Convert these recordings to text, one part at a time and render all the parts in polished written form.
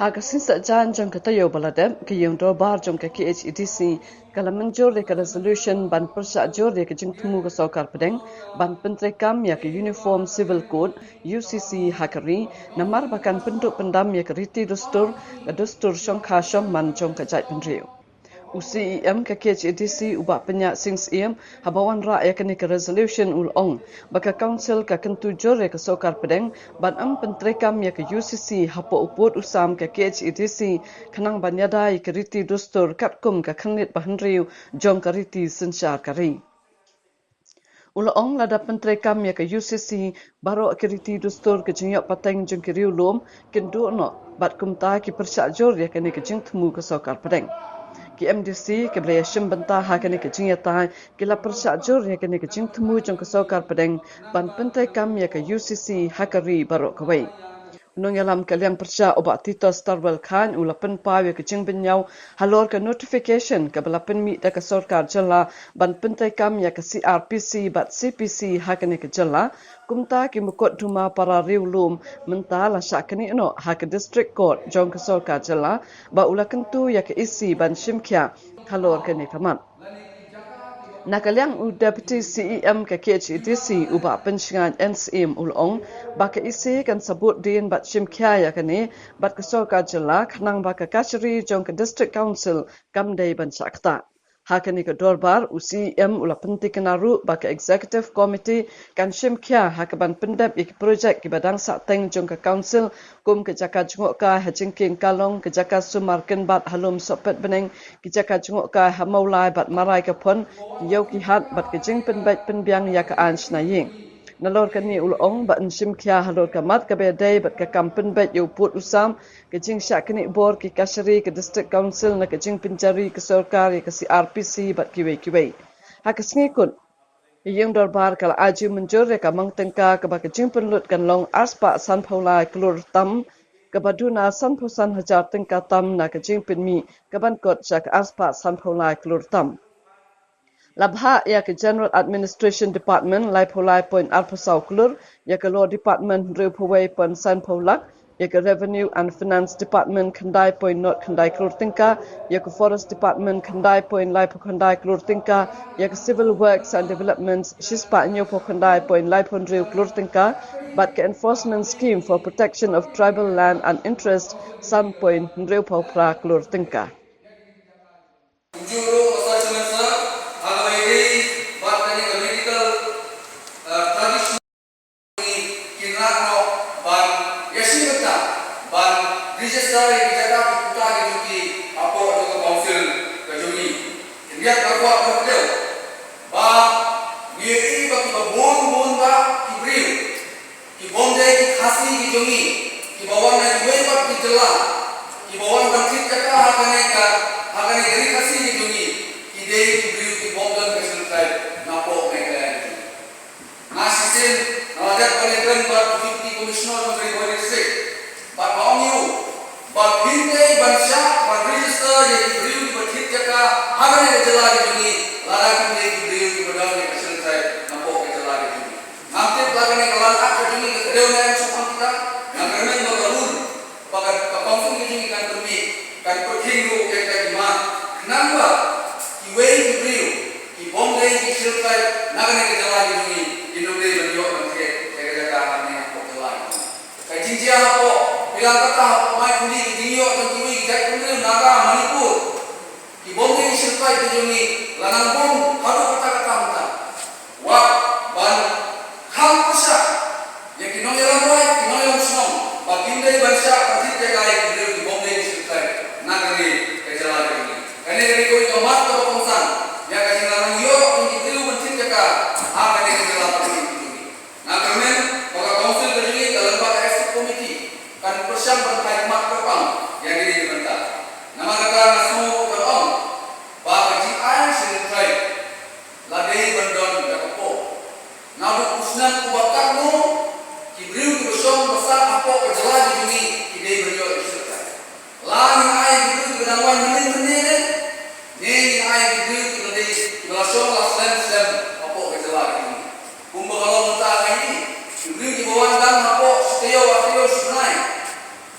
Hagasin sajan jong katayo baladem kiyong dobar jong ka KHADC kala Mynjur ka resolution ban persajur ka jing temu ka sokar pedeng ban pentrekam ya ka uniform civil code UCC hakari namar bakan penduk pendam ya ka riti dustur syongkha syongman jong ka jait pendriu. UCEM ka KHADC ubak penyak sings em habawan ra ya kini ka resolution ulong baka council ka kentujur ya ka sokar pedeng ban pentrekam ya ka UCC hapo uput usam ka KHADC kanang banyada ya ka riti dustur katkum ka khanit bahanriu jong ka riti sensyar kari. Ulaong lada pentrekam ya ka UCC baro ka riti dustur ka jingyok pateng jong kiriu lom kendu no bat kumta ki persajur ya kini ka jing temu ka sokar pedeng. Ki MDC ke belaya syembentah hakani ke jingyatai kila persajur ya kini ke jing temu jong kesokar pedeng ban pentai kam ya ke UCC hakari barok kawai. Unong yalam kaliang persya obat tito starwell khan ula penpaw ya ke jing benyau halor ke notification ke bela penmi da ke sorkar jela ban pentai kam ya ke CRPC bat CPC hakani ke jela kumta ki mukot duma para riulum menta la syakani no hak district court jong ke sorkar jela ba ula kentu ya ke isi ban shimkya halor ke ni kamat. Nakaliang u Deputy CEM ke KHADC ubak penshingan NCM ulong baka isi kan sabut din bat shimkya ya kani bat kesoka jela kanang baka kachari jong ke District Council kamdai ban syakta. Hakani ke dorbar UCEM ula penti kenaru baka Executive Committee kan shimkya hakaban pendap ik projek ki badang sateng jong ke Council kum ke jaka jengok ka hajingking kalong ke jaka sumarken bat halum sopet beneng ki jaka jengok ka hamaulai bat marai ke pon yau ki hat bat ke jing penbat penbiang ya ka ansh na ying. Nalor kani ulong ba ensim kya halor kamat ka bedai bat ka kampen bat yu put usam ke jing syak kani bor ki kashari ke district council na ke jing penjari ke sorkar ke CRPC bat kiwei ha ke sngikut yang dorbar kala aju Mynjur ka Mang Tyngka ka ba ke jing penlut kan long aspa san phaula Klur tam ka baduna san phosan hajar Tyngka tam na ke jing penmi ka ban kot jak aspa san phaula Klur tam. Labha ya ke General Administration Department lai pholai point alpasau Klur ya ke Law Department riu phawai point san pholak ya ke Revenue and Finance Department khandai point not khandai Klur Tyngka ya ke Forest Department khandai point lai khandai Klur Tyngka ya ke Civil Works and Developments shispa nyo khandai point lai riu Klur Tyngka but ke Enforcement Scheme for Protection of Tribal Land and Interest san point riu pra Klur Tyngka.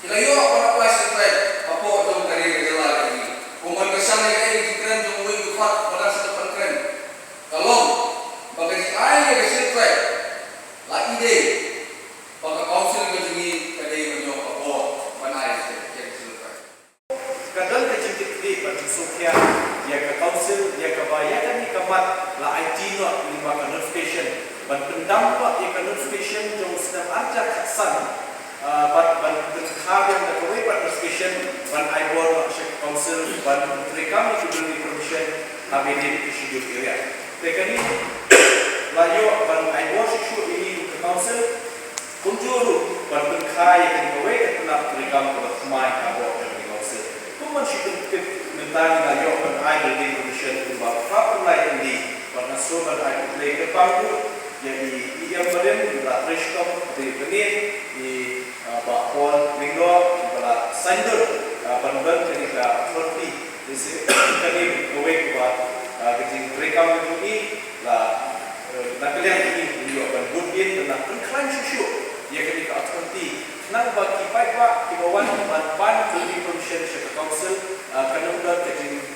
Kila yo para kuasa dampak notification jong sedang arja katsan ban berkhab yang terkawai ban notification ban ibor shek council ban rekam itu beri permission KBD di schedule area. Tekani layo ban ibor shek ini ke council kunjuru ban berkhai yang terkawai kenap rekam keberkemai kabor dari council. Kuman shek mentang layo ban ibor di permission ubah apa lain di ban naso ban ibor play ke pangku jadi ia beren berat restop di penin di bakpol minggu berat sender penben ketika seperti di sini kawai buat kencing rekam ini lah nak lihat ini juga berbudin tentang penklaim susu ia ketika seperti nak bagi baik pak di bawah ban beli permission secara council kena udah kencing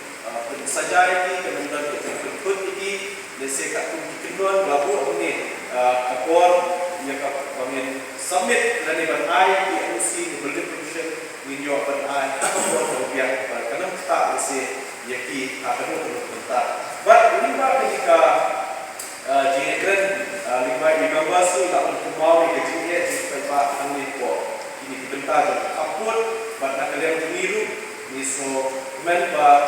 saja ini kena udah kencing penput ini lese kat tu kedua labu ni kapor ia kami submit dan ban ai IMC beli permission Mynjur ban ai kapor rupiah kerana kita lese yaki akan bentar but lima ketika jengkren lima igambasi tak mau ke jengkren sebab kami po ini dibentar kapor ban nak kalian demiru ni so member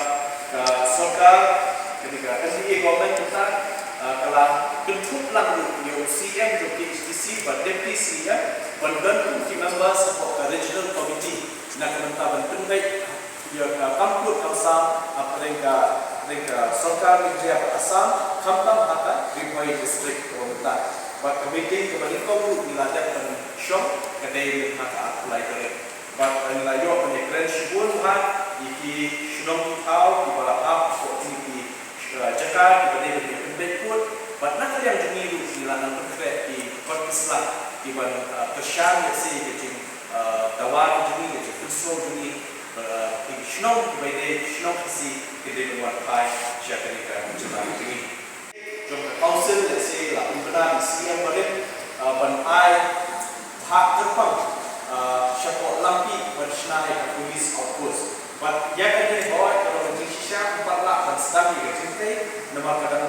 sokar ketika SDA government tentang kalau bentuk langsung yang CM juga KHADC dan deputy ya bantu tim member support regional committee nak mentah penting dia kampus Assam mereka sokar negeri Assam kampung hata Rimbai district mentah but committee kembali kau dilajar pen shop kedai hata apply kerja but nilayo penekran shibun ha iki shunong tau di bawah opportunity Jakarta dibanding dengan pendekut, banyak yang jeniru silakan berkreat di Pakistan, di mana Persian yang sih kecil dawar jeni, kecil kurso jeni, di Shnong dibanding Shnong kasih kedai luar kai siapa ni kan macam ini. Jom council yang sih lah benar siang balik banai hak terbang siapa lampi bersenai polis outpost. But yang ada bawa kalau menjadi sisa 4 lakh dan sedang di Kecil nama kadang